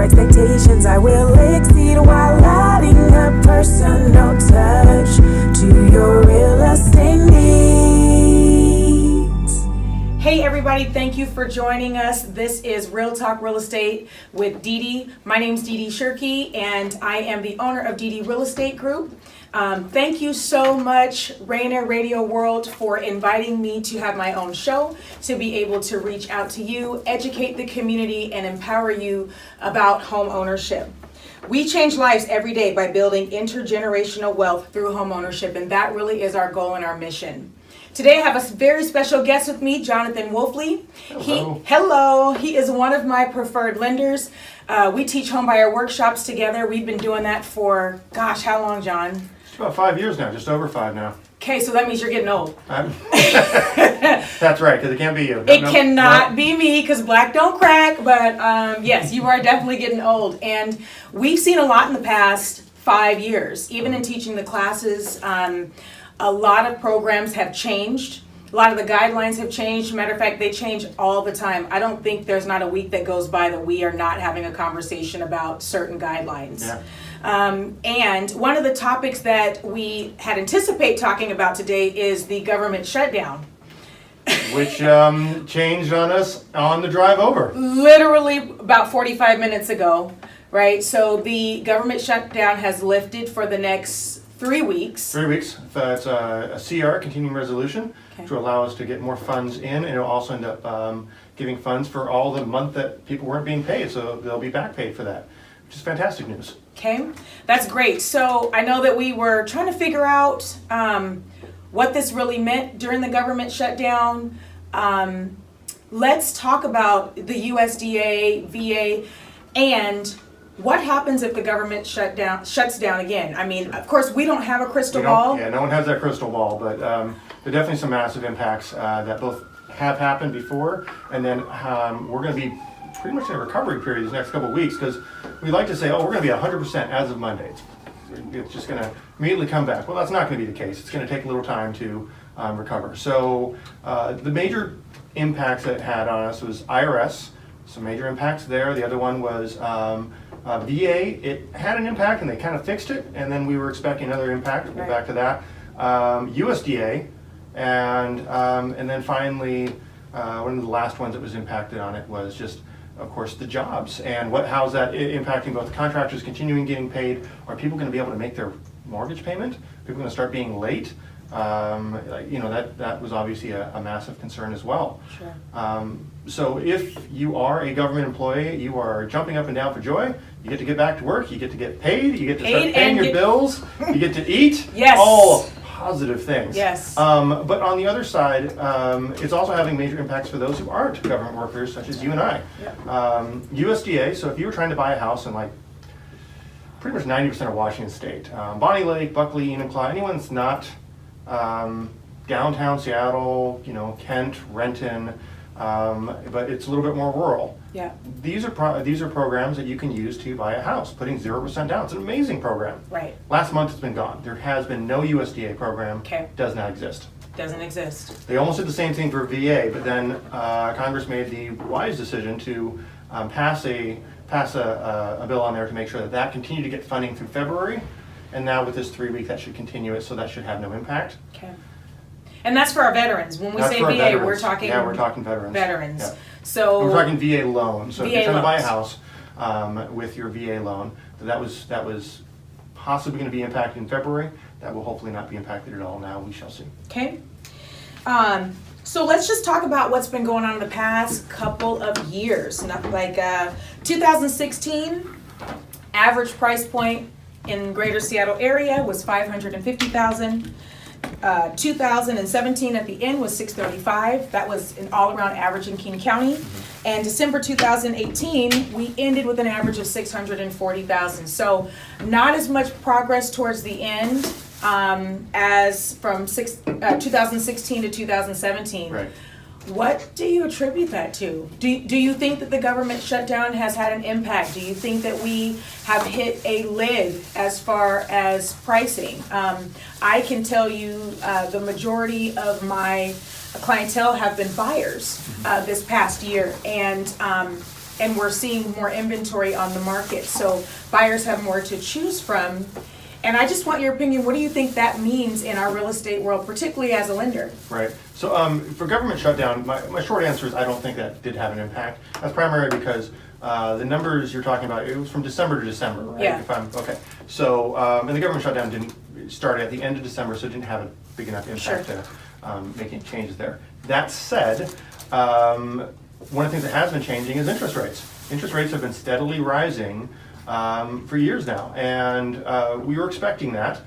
your expectations I will exceed while adding a personal touch to your real estate needs. Hey everybody, thank you for joining us. This is Real Talk Real Estate with Dee Dee. My name's Dee Dee Shirkey and I am the owner of Dee Dee Real Estate Group. Thank you so much, Rainer Radio World, for inviting me to have my own show, to be able to reach out to you, educate the community, and empower you about home ownership. We change lives every day by building intergenerational wealth through home ownership, and that really is our goal and our mission. Today I have a very special guest with me, Jonathan Woelfle. Hello. He is one of my preferred lenders. We teach homebuyer workshops together. We've been doing that for, gosh, how long, John? It's about 5 years now, just over 5 now. Okay, so that means you're getting old. That's right, because it can't be you. It cannot be me, because black don't crack, but yes, you are definitely getting old. And we've seen a lot in the past 5 years. Even in teaching the classes, a lot of programs have changed. A lot of the guidelines have changed. Matter of fact, they change all the time. I don't think there's not a week that goes by that we are not having a conversation about certain guidelines. Yeah. And one of the topics that we had anticipate talking about today is the government shutdown. Which changed on us on the drive over. Literally about 45 minutes ago, right? So the government shutdown has lifted for the next 3 weeks. 3 weeks. That's a CR, continuing resolution, Okay. to allow us to get more funds in, and it'll also end up giving funds for all the month that people weren't being paid, so they'll be back paid for that, which is fantastic news. Okay, that's great. So I know that we were trying to figure out what this really meant during the government shutdown. Let's talk about the USDA, VA, and what happens if the government shuts down again? I mean, of course, we don't have a crystal ball. Yeah, no one has that crystal ball, but there are definitely some massive impacts that both have happened before, and then we're going to be pretty much in a recovery period these next couple of weeks, because we like to say, oh, we're going to be 100% as of Monday. It's just going to immediately come back. Well, that's not going to be the case. It's going to take a little time to recover. So the major impacts that it had on us was IRS, some major impacts there. The other one was VA. It had an impact and they kind of fixed it, and then we were expecting another impact. We'll get back to that. USDA, and then finally, one of the last ones that was impacted on it was just, of course, the jobs, and how's that impacting both the contractors continuing getting paid? Are people going to be able to make their mortgage payment? People going to start being late? That was obviously a massive concern as well. Sure. So if you are a government employee, you are jumping up and down for joy. You get to get back to work. You get to get paid. You get to start paying your bills. You get to eat. Yes. All positive things. Yes. But on the other side, it's also having major impacts for those who aren't government workers, such as you and I. Yep. USDA, so if you were trying to buy a house in like pretty much 90% of Washington State, Bonnie Lake, Buckley, Enumclaw, anyone that's not downtown Seattle, Kent, Renton, but it's a little bit more rural. Yeah. These are programs that you can use to buy a house, putting 0% down. It's an amazing program. Right. Last month it's been gone. There has been no USDA program. Okay. Does not exist. Doesn't exist. They almost did the same thing for VA, but then Congress made the wise decision to pass a bill on there to make sure that continued to get funding through February. And now with this 3 week, that should continue it, so that should have no impact. Okay. And that's for our veterans. When we That's say for our VA, veterans. we're talking. Yeah, we're talking veterans. Veterans. Yeah. So We're talking VA loan. So if you're VA trying to buy a loans. house with your VA loan, that was possibly going to be impacted in February. That will hopefully not be impacted at all now. We shall see. Okay. So let's just talk about what's been going on in the past couple of years. Not like 2016, average price point in Greater Seattle area was $550,000. 2017 at the end was $635,000. That was an all-around average in King County. And December 2018, we ended with an average of $640,000. So not as much progress towards the end as from 2016 to 2017. Right. What do you attribute that to? Do you think that the government shutdown has had an impact? Do you think that we have hit a lid as far as pricing? I can tell you the majority of my clientele have been buyers this past year, and and we're seeing more inventory on the market. So buyers have more to choose from. And I just want your opinion. What do you think that means in our real estate world, particularly as a lender? Right. So for government shutdown, my short answer is I don't think that did have an impact. That's primarily because the numbers you're talking about, it was from December to December, right? Yeah. Okay. So, and the government shutdown didn't start at the end of December, so it didn't have a big enough impact Sure. to making changes there. That said, one of the things that has been changing is interest rates. Interest rates have been steadily rising for years now, and we were expecting that.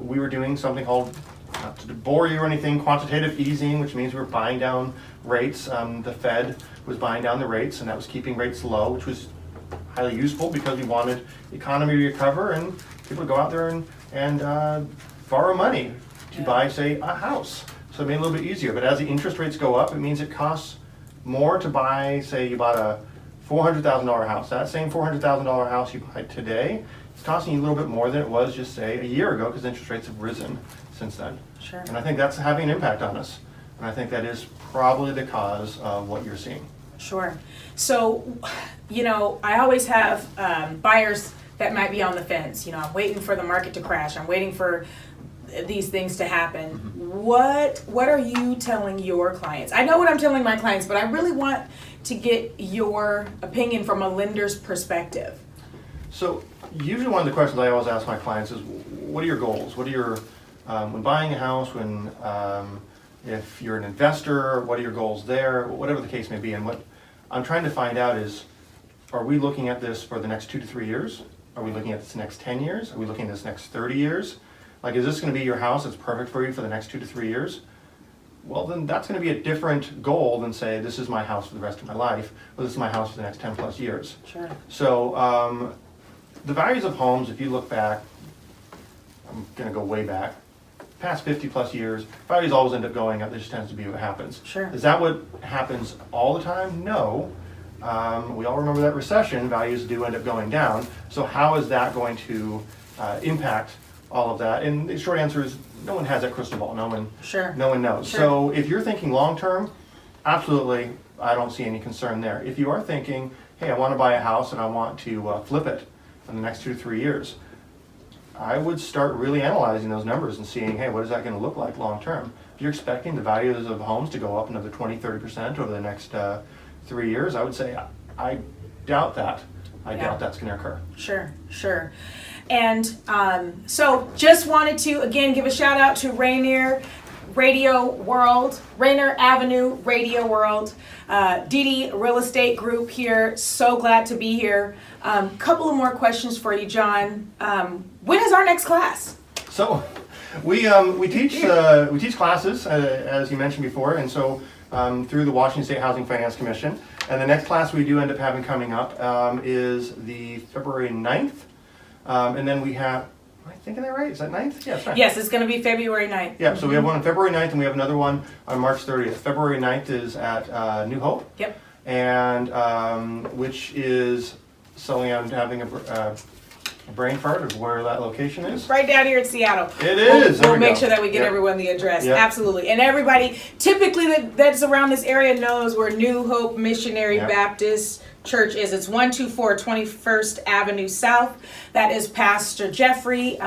We were doing something called, not to bore you or anything, quantitative easing, which means we were buying down rates. The Fed was buying down the rates, and that was keeping rates low, which was highly useful because we wanted the economy to recover and people to go out there and borrow money to buy, say, a house. So it made it a little bit easier. But as the interest rates go up, it means it costs more to buy, say you bought a $400,000 house. That same $400,000 house you buy today, it's costing you a little bit more than it was just, say, a year ago because interest rates have risen since then. Sure. And I think that's having an impact on us. And I think that is probably the cause of what you're seeing. Sure. So, I always have buyers that might be on the fence. I'm waiting for the market to crash. I'm waiting for these things to happen. What are you telling your clients? I know what I'm telling my clients, but I really want to get your opinion from a lender's perspective. So usually one of the questions I always ask my clients is, what are your goals? What are your, when buying a house, if you're an investor, what are your goals there? Whatever the case may be. And what I'm trying to find out is, are we looking at this for the next 2 to 3 years? Are we looking at this next 10 years? Are we looking at this next 30 years? Like, is this going to be your house that's perfect for you for the next 2 to 3 years? Well, then that's going to be a different goal than, say, this is my house for the rest of my life, or this is my house for the next 10 plus years. Sure. So the values of homes, if you look back, I'm going to go way back, past 50 plus years, values always end up going up. This just tends to be what happens. Sure. Is that what happens all the time? No. We all remember that recession, values do end up going down. So how is that going to impact all of that? And the short answer is no one has that crystal ball. No one knows. Sure. So if you're thinking long term, absolutely, I don't see any concern there. If you are thinking, hey, I want to buy a house and I want to flip it in the next 2 to 3 years, I would start really analyzing those numbers and seeing, hey, what is that going to look like long term? If you're expecting the values of homes to go up another 20-30% over the next 3 years, I would say I doubt that. I doubt that's going to occur. Sure. And so just wanted to, again, give a shout out to Rainier Avenue Radio World, DD Real Estate Group here. So glad to be here. Couple of more questions for you, John. When is our next class? So we teach classes, as you mentioned before, and so through the Washington State Housing Finance Commission. And the next class we do end up having coming up is the February 9th. And then we have, am I thinking that right? Is that 9th? Yeah, it's 9th. Yes, it's going to be February 9th. Yeah, so we have one on February 9th and we have another one on March 30th. February 9th is at New Hope. Yep. And which is selling out and having a brain fart of where that location is. Right down here in Seattle. It is. We'll make sure that we get everyone the address. Yep. Absolutely. And everybody typically that's around this area knows where New Hope Missionary Baptist Church is. It's 124 21st Avenue South. That is Pastor Jeffrey.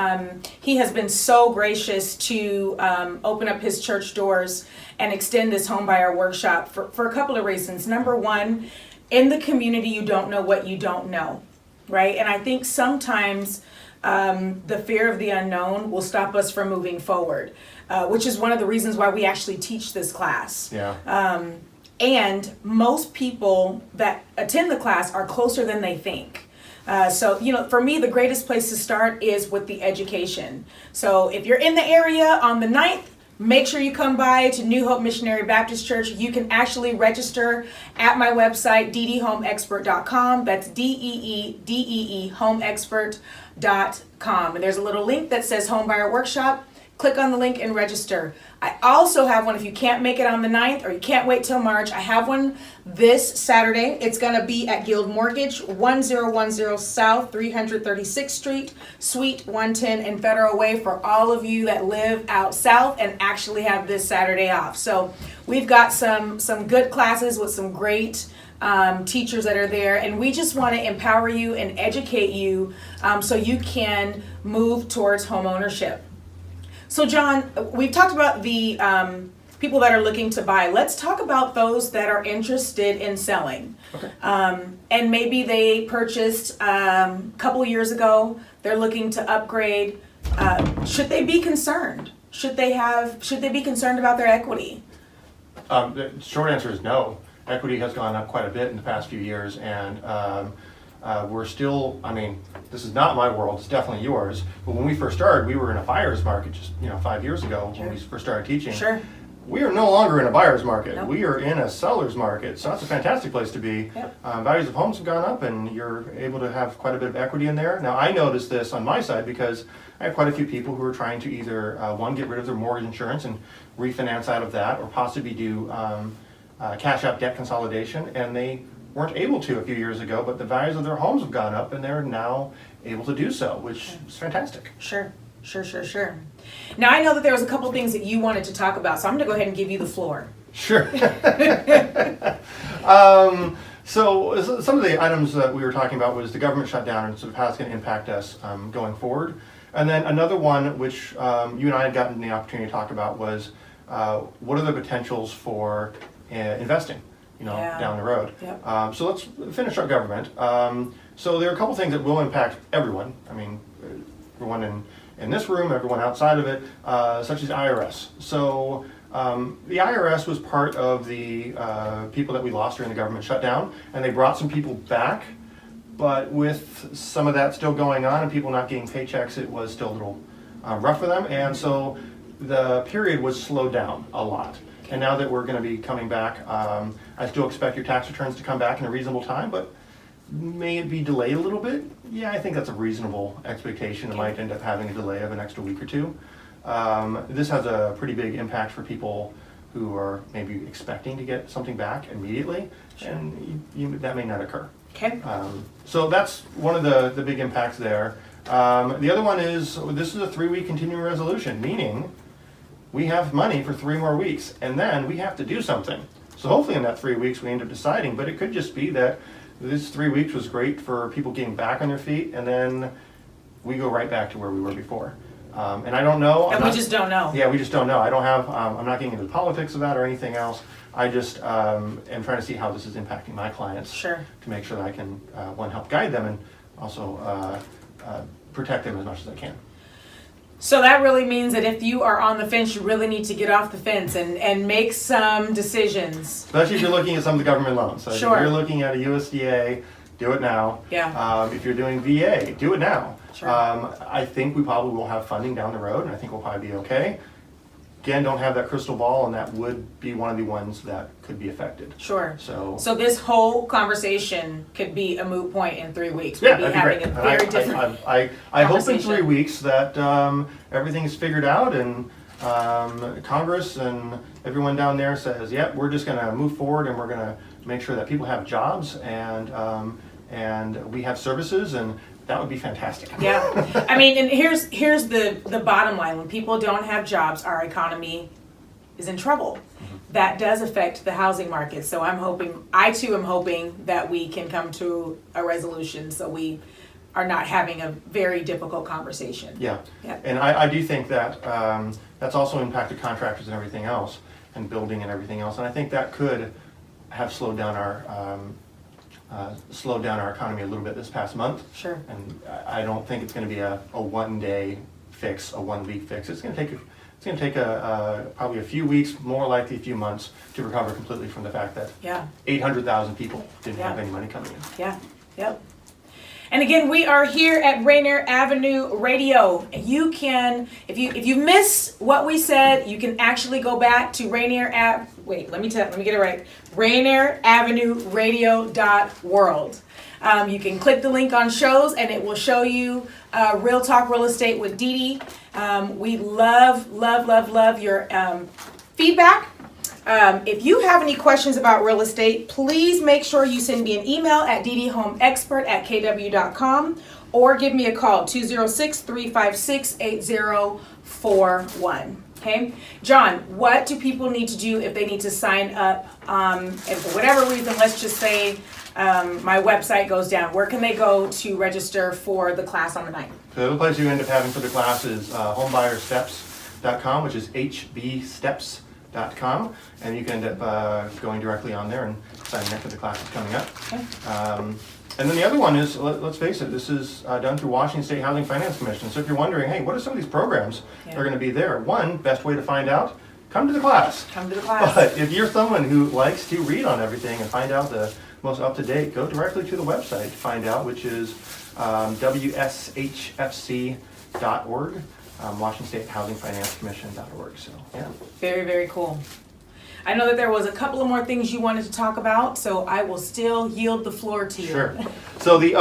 He has been so gracious to open up his church doors and extend this homebuyer workshop for a couple of reasons. Number one, in the community, you don't know what you don't know. Right? And I think sometimes the fear of the unknown will stop us from moving forward, which is one of the reasons why we actually teach this class. Yeah. And most people that attend the class are closer than they think. So, for me, the greatest place to start is with the education. So if you're in the area on the 9th, make sure you come by to New Hope Missionary Baptist Church. You can actually register at my website, ddhomeexpert.com. That's DEEDEE homeexpert.com. And there's a little link that says Homebuyer Workshop. Click on the link and register. I also have one if you can't make it on the 9th or you can't wait till March. I have one this Saturday. It's going to be at Guild Mortgage, 1010 South 336th Street, Suite 110 in Federal Way for all of you that live out south and actually have this Saturday off. So we've got some good classes with some great teachers that are there, and we just want to empower you and educate you so you can move towards home ownership. So John, we've talked about the people that are looking to buy. Let's talk about those that are interested in selling. Okay. And maybe they purchased a couple years ago, they're looking to upgrade. Should they be concerned? Should they be concerned about their equity? The short answer is no. Equity has gone up quite a bit in the past few years, and we're still, I mean, this is not my world, it's definitely yours, but when we first started, we were in a buyer's market just 5 years ago when we first started teaching. Sure. We are no longer in a buyer's market. Nope. We are in a seller's market, so that's a fantastic place to be. Yep. Values of homes have gone up, and you're able to have quite a bit of equity in there. Now, I noticed this on my side because I have quite a few people who are trying to either, one, get rid of their mortgage insurance and refinance out of that, or possibly do cash out debt consolidation, and they weren't able to a few years ago, but the values of their homes have gone up, and they're now able to do so, which is fantastic. Sure. Now, I know that there was a couple things that you wanted to talk about, so I'm going to go ahead and give you the floor. Sure. So some of the items that we were talking about was the government shutdown and sort of how it's going to impact us going forward. And then another one, which you and I had gotten the opportunity to talk about, was what are the potentials for investing, down the road. Yep. So let's finish our government. So there are a couple things that will impact everyone. I mean, everyone in this room, everyone outside of it, such as IRS. So the IRS was part of the people that we lost during the government shutdown, and they brought some people back, but with some of that still going on and people not getting paychecks, it was still a little rough for them, and so the period was slowed down a lot. And now that we're going to be coming back, I still expect your tax returns to come back in a reasonable time, but may it be delayed a little bit? Yeah, I think that's a reasonable expectation. It might end up having a delay of an extra week or two. This has a pretty big impact for people who are maybe expecting to get something back immediately, and that may not occur. Okay. So that's one of the big impacts there. The other one is, this is a 3-week continuing resolution, meaning we have money for 3 more weeks, and then we have to do something. So hopefully in that 3 weeks we end up deciding, but it could just be that this 3 weeks was great for people getting back on their feet, and then we go right back to where we were before. And I don't know. And we just don't know. Yeah, we just don't know. I don't have, I'm not getting into the politics of that or anything else. I just am trying to see how this is impacting my clients. Sure. To make sure that I can, one, help guide them, and also protect them as much as I can. So that really means that if you are on the fence, you really need to get off the fence and make some decisions. Especially if you're looking at some of the government loans. So Sure. If you're looking at a USDA, do it now. Yeah. If you're doing VA, do it now. Sure. I think we probably will have funding down the road, and I think we'll probably be okay. Again, don't have that crystal ball, and that would be one of the ones that could be affected. Sure. So this whole conversation could be a moot point in 3 weeks. yeah, We'll be that'd be having great. a very different I hope in 3 conversation. weeks that everything's figured out, and Congress and everyone down there says, yep, we're just going to move forward, and we're going to make sure that people have jobs and we have services, and that would be fantastic. Yeah, I mean, and here's the bottom line. When people don't have jobs, our economy is in trouble. That does affect the housing market. So I too am hoping that we can come to a resolution so we are not having a very difficult conversation. Yeah, Yep. and I do think that that's also impacted contractors and everything else, and building and everything else, and I think that could have slowed down our economy a little bit this past month. Sure. And I don't think it's going to be a 1-day fix, a 1-week fix. It's going to take probably a few weeks, more likely a few months, to recover completely from the fact that Yeah. 800,000 people didn't have Yeah. any money coming in. Yeah. Yep. And again, we are here at Rainier Avenue Radio. You can, if you miss what we said, you can actually go back to let me get it right. RainierAvenueRadio.world. You can click the link on shows, and it will show you Real Talk Real Estate with Dee Dee. We love your feedback. If you have any questions about real estate, please make sure you send me an email at ddhomexpert@kw.com, or give me a call, 206-356-8041. Okay, John, what do people need to do if they need to sign up? And for whatever reason, let's just say my website goes down. Where can they go to register for the class on the 9th? So the other place you end up having for the class is homebuyersteps.com, which is hbsteps.com, and you can end up going directly on there and signing up for the classes coming up. Okay. And then the other one is, let's face it, this is done through Washington State Housing Finance Commission. So if you're wondering, hey, what are some of these programs that are going to be there? One, best way to find out, come to the class. Come to the class. But if you're someone who likes to read on everything and find out the most up-to-date, go directly to the website to find out, which is wshfc.org, Washington State Housing Finance Commission.org. So, yeah. Very, very cool. I know that there was a couple of more things you wanted to talk about, so I will still yield the floor to you. Sure. So the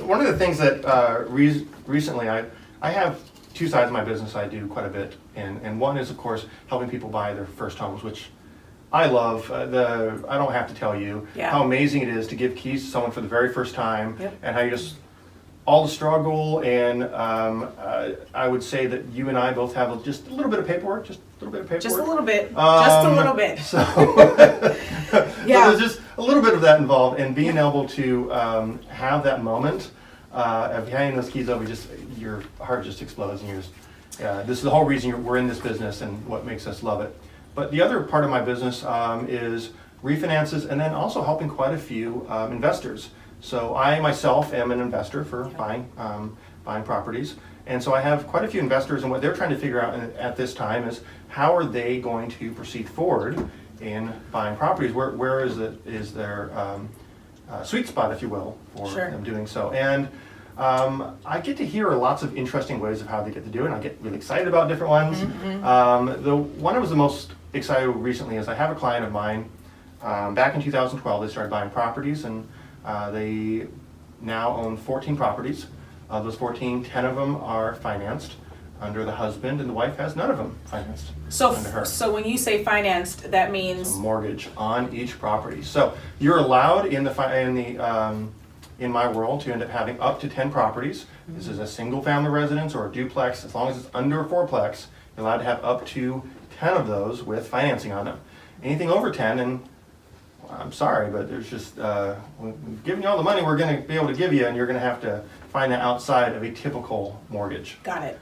one of the things that recently I have two sides of my business I do quite a bit, and one is of course helping people buy their first homes, which I love. I don't have to tell you how amazing it is to give keys to someone for the very first time, and how you just all the struggle, and I would say that you and I both have just a little bit of paperwork, just a little bit of paperwork. Just a little bit. Just a little bit. So, so there's just a little bit of that involved, and being able to have that moment of handing those keys over, just your heart just explodes, and you're just, this is the whole reason we're in this business and what makes us love it. But the other part of my business is refinances, and then also helping quite a few investors. So I myself am an investor for buying properties, and so I have quite a few investors, and what they're trying to figure out at this time is how are they going to proceed forward in buying properties? Where is their sweet spot, if you will, for them doing so? And I get to hear lots of interesting ways of how they get to do it, and I get really excited about different ones. The one I was the most excited recently is I have a client of mine, back in 2012, they started buying properties, and they now own 14 properties. Of those 14, 10 of them are financed under the husband, and the wife has none of them financed under her. So when you say financed, that means? A mortgage on each property. So you're allowed in my world to end up having up to 10 properties. This is a single family residence or a duplex. As long as it's under a fourplex, you're allowed to have up to 10 of those with financing on them. Anything over 10, and I'm sorry, but there's just, we've given you all the money we're going to be able to give you, and you're going to have to find that outside of a typical mortgage. Got it.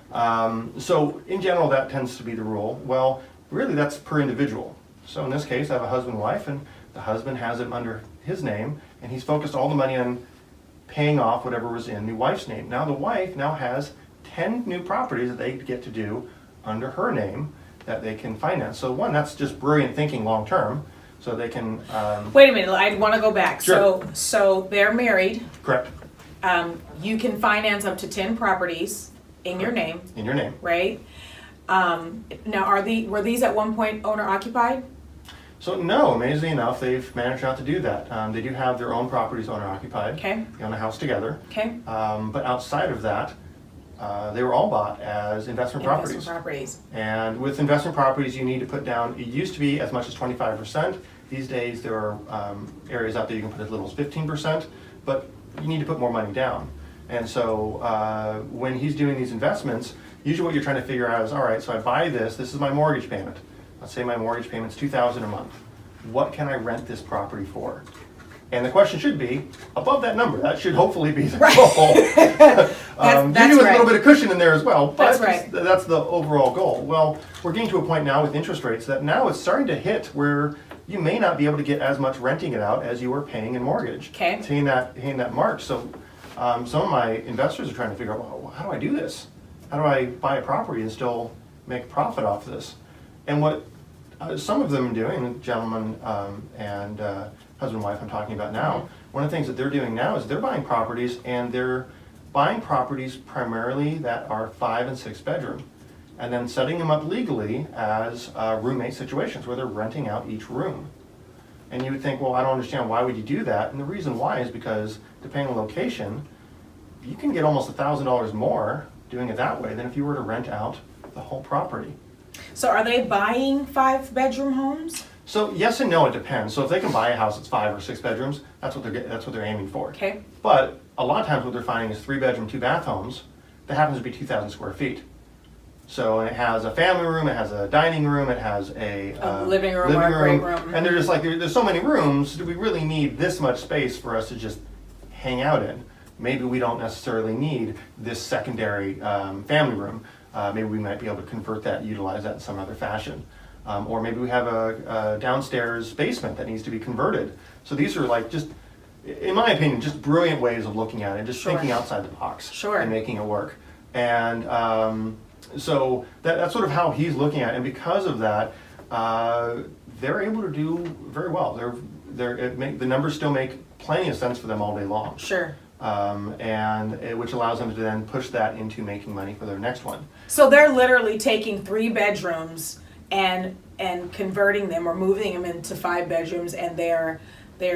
So in general, that tends to be the rule. Well, really that's per individual. So in this case, I have a husband and wife, and the husband has it under his name, and he's focused all the money on paying off whatever was in the wife's name. Now the wife now has 10 new properties that they get to do under her name that they can finance. So one, that's just brilliant thinking long term. So they can. Wait a minute, I want to go back. Sure. So they're married. Correct. You can finance up to 10 properties in your name. In your name. Right. Now, were these at one point owner occupied? So no, amazingly enough, they've managed not to do that. They do have their own properties owner occupied. Okay. They own a house together. Okay. But outside of that, they were all bought as investment properties. And with investment properties, you need to put down, it used to be as much as 25%. These days, there are areas out there you can put as little as 15%, but you need to put more money down. And so when he's doing these investments, usually what you're trying to figure out is, all right, so I buy this is my mortgage payment. Let's say my mortgage payment's $2,000 a month. What can I rent this property for? And the question should be, above that number, that should hopefully be the goal. Maybe with a little bit of cushion in there as well, but that's the overall goal. Well, we're getting to a point now with interest rates that now it's starting to hit where you may not be able to get as much renting it out as you were paying in mortgage. Okay. Hitting that mark. So some of my investors are trying to figure out, well, how do I do this? How do I buy a property and still make profit off this? And what some of them are doing, gentlemen and husband and wife I'm talking about now, one of the things that they're doing now is they're buying properties, and they're buying properties primarily that are 5 and 6 bedroom, and then setting them up legally as roommate situations where they're renting out each room. And you would think, well, I don't understand, why would you do that? And the reason why is because, depending on location, you can get almost $1,000 more doing it that way than if you were to rent out the whole property. So are they buying 5-bedroom homes? So yes and no, it depends. So if they can buy a house that's 5 or 6 bedrooms, that's what they're aiming for. Okay. But a lot of times what they're finding is 3-bedroom, 2-bath homes that happens to be 2,000 square feet. So it has a family room, it has a dining room, it has a living room or a great room. And they're just like, there's so many rooms, do we really need this much space for us to just hang out in? Maybe we don't necessarily need this secondary family room. Maybe we might be able to convert that, utilize that in some other fashion. Or maybe we have a downstairs basement that needs to be converted. So these are like just, in my opinion, just brilliant ways of looking at it, just Sure. thinking outside the box Sure. and making it work. And so that's sort of how he's looking at it. And because of that, they're able to do very well. The numbers still make plenty of sense for them all day long. Sure. Which allows them to then push that into making money for their next one. So they're literally taking 3 bedrooms and converting them or moving them into 5 bedrooms, and they're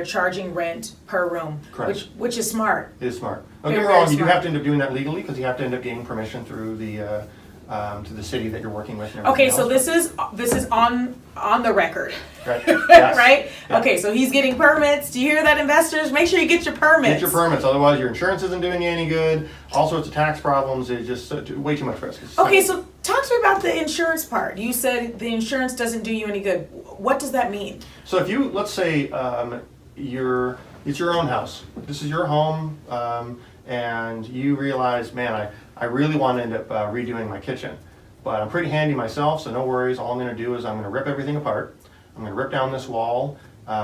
charging rent per room. Correct. Which is smart. It is smart. Don't Very, get me wrong, very you do smart. have to end up doing that legally because you have to end up getting permission through the to the city that you're working with. And Okay, everything so else. this is on the record. Right. Yes. Right? Yeah. Okay, so he's getting permits. Do you hear that, investors? Make sure you get your permits. Get your permits, otherwise your insurance isn't doing you any good. All sorts of tax problems. It's just way too much risk. Okay, so talk to me about the insurance part. You said the insurance doesn't do you any good. What does that mean? So if you, let's say, it's your own house. This is your home, and you realize, man, I really want to end up redoing my kitchen. But I'm pretty handy myself, so no worries. All I'm going to do is I'm going to rip everything apart. I'm going to rip down this wall,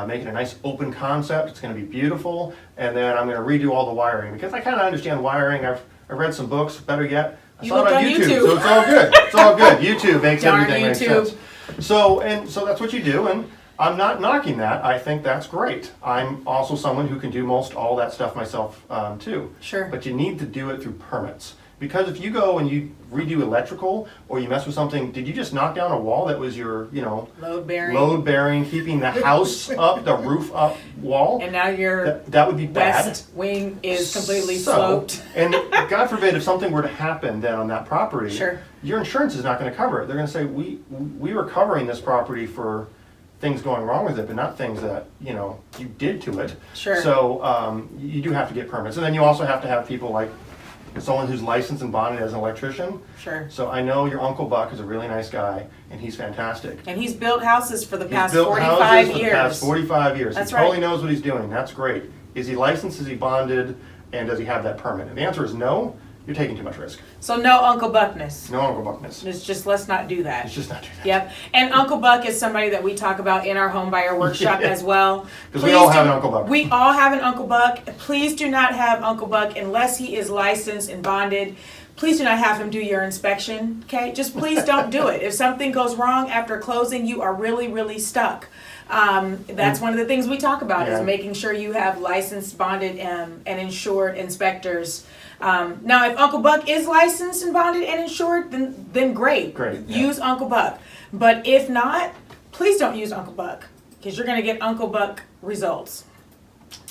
make it a nice open concept. It's going to be beautiful. And then I'm going to redo all the wiring. Because I kind of understand wiring. I've read some books. Better yet, I saw it on YouTube. So it's all good. It's all good. YouTube makes Darn everything make YouTube. sense. So that's what you do. And I'm not knocking that. I think that's great. I'm also someone who can do most all that stuff myself too. Sure. But you need to do it through permits. Because if you go and you redo electrical or you mess with something, did you just knock down a wall that was your, Load bearing. load bearing, keeping the house up, the roof up wall? And now your That would be bad. west wing is completely So, sloped. And God forbid if something were to happen then on that property, Sure. your insurance is not going to cover it. They're going to say, we were covering this property for things going wrong with it, but not things that, you did to it. Sure. So you do have to get permits. And then you also have to have people like someone who's licensed and bonded as an electrician. Sure. So I know your Uncle Buck is a really nice guy, and he's fantastic. And he's built houses for the He's past built 45 houses for years. the past 45 years. That's He totally right. knows what he's doing. That's great. Is he licensed? Is he bonded? And does he have that permit? And the answer is no. You're taking too much risk. So no Uncle Buckness. No Uncle Buckness. It's just, let's not do that. It's just not do that. Yep. And Uncle Buck is somebody that we talk about in our home buyer workshop Yeah. as well. Because we all Please have do- an Uncle Buck. We all have an Uncle Buck. Please do not have Uncle Buck unless he is licensed and bonded. Please do not have him do your inspection, okay? Just please don't do it. If something goes wrong after closing, you are really, really stuck. That's one of the things we talk about Yeah. is making sure you have licensed, bonded, and insured inspectors. Now, if Uncle Buck is licensed and bonded and insured, then great. Great, yeah. Use Uncle Buck. But if not, please don't use Uncle Buck because you're going to get Uncle Buck results.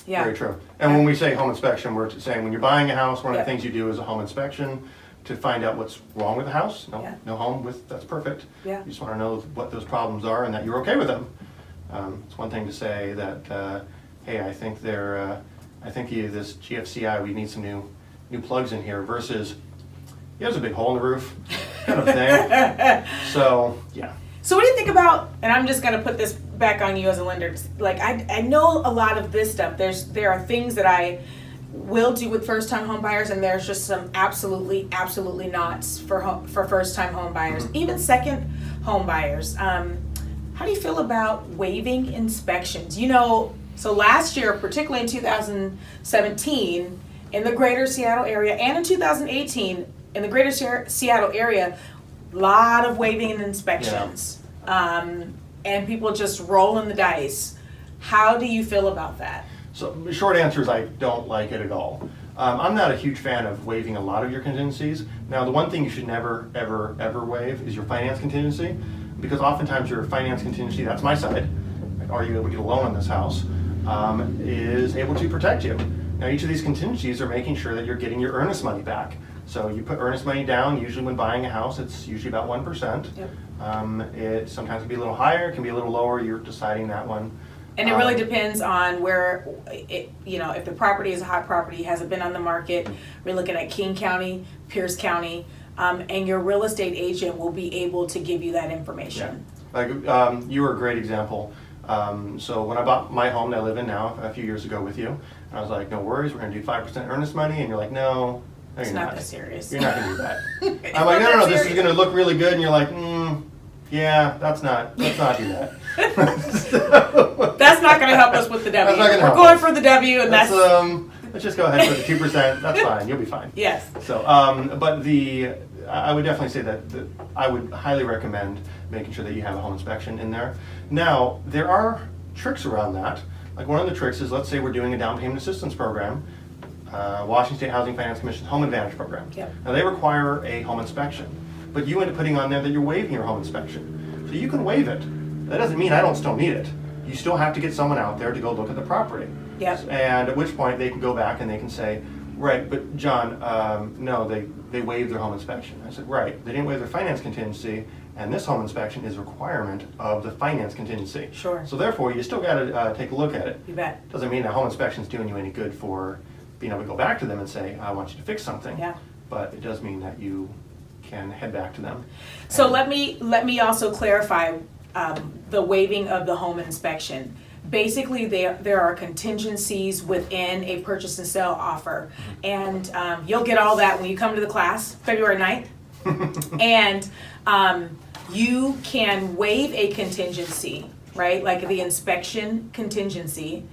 Yeah. Very true. And when we say home inspection, we're saying when you're buying a house, one of Yeah. the things you do is a home inspection to find out what's wrong with the house. Yeah. No home that's perfect. Yeah. You just want to know what those problems are and that you're okay with them. It's one thing to say that, hey, I think this GFCI, we need some new plugs in here versus, there's a big hole in the roof kind of thing. So, yeah. So what do you think about, and I'm just going to put this back on you as a lender, like I know a lot of this stuff. There are things that I will do with first-time home buyers, and there's just some absolutely nots for first-time home buyers, even second home buyers. How do you feel about waiving inspections? So last year, particularly in 2017, in the greater Seattle area, and in 2018, in the greater Seattle area, a lot of waiving and inspections. And people just rolling the dice. How do you feel about that? So the short answer is I don't like it at all. I'm not a huge fan of waiving a lot of your contingencies. Now, the one thing you should never, ever, ever waive is your finance contingency, because oftentimes your finance contingency, that's my side, are you able to get a loan on this house, is able to protect you. Now, each of these contingencies are making sure that you're getting your earnest money back. So you put earnest money down. Usually when buying a house, it's usually about 1%. Yep. It sometimes can be a little higher, it can be a little lower. You're deciding that one. And it really depends on where, if the property is a hot property, has it been on the market, we're looking at King County, Pierce County, and your real estate agent will be able to give you that information. Yeah. Like you were a great example. So when I bought my home that I live in now a few years ago with you, I was like, no worries, we're going to do 5% earnest money. And you're like, no, It's you're not that serious. You're not going to do that. I'm like, no, this is going to look really good. And you're like, yeah, let's not do that. That's not going to help us with the W. We're going for the W, and let's just go ahead with the 2%. That's fine. You'll be fine. Yes. So, but I would definitely say that I would highly recommend making sure that you have a home inspection in there. Now, there are tricks around that. Like one of the tricks is, let's say we're doing a down payment assistance program, Washington State Housing Finance Commission's Home Advantage program. Yep. Now they require a home inspection, but you end up putting on there that you're waiving your home inspection. So you can waive it. That doesn't mean I don't still need it. You still have to get someone out there to go look at the property. Yep. And at which point they can go back and they can say, right, but John, no, they waived their home inspection. I said, right, they didn't waive their finance contingency, and this home inspection is a requirement of the finance contingency. Sure. So therefore, you still got to take a look at it. You bet. Doesn't mean that home inspection is doing you any good for being able to go back to them and say, I want you to fix something. Yeah. But it does mean that you can head back to them. So let me also clarify the waiving of the home inspection. Basically, there are contingencies within a purchase and sale offer, and you'll get all that when you come to the class, February 9th. And you can waive a contingency, right? Like the inspection contingency,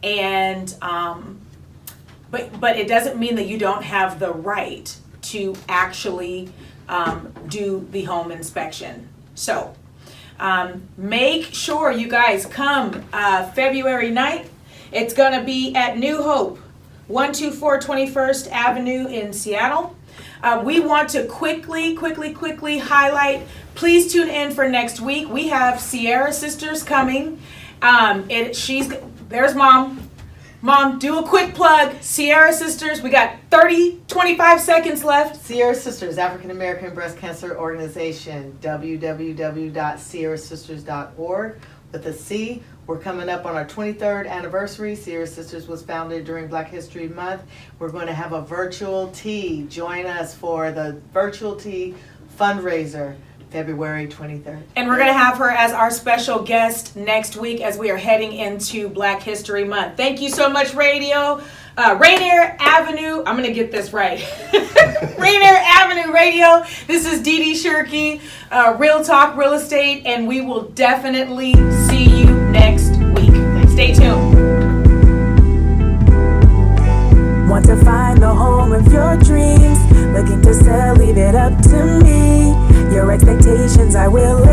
and but it doesn't mean that you don't have the right to actually do the home inspection. So make sure you guys come February 9th. It's going to be at New Hope, 124 21st Avenue in Seattle. We want to quickly highlight, please tune in for next week. We have Sierra Sisters coming. There's Mom. Mom, do a quick plug. Sierra Sisters, we got 25 seconds left. Sierra Sisters, African American Breast Cancer Organization, www.sierrasisters.org with a C. We're coming up on our 23rd anniversary. Sierra Sisters was founded during Black History Month. We're going to have a virtual tea. Join us for the virtual tea fundraiser, February 23rd. And we're going to have her as our special guest next week as we are heading into Black History Month. Thank you so much, Radio. Rainier Avenue, I'm going to get this right. Rainier Avenue Radio. This is Dee Dee Shirkey, Real Talk Real Estate, and we will definitely see you next week. Stay tuned. Want to find the home of your dreams? Looking to sell, leave it up to me. Your expectations I will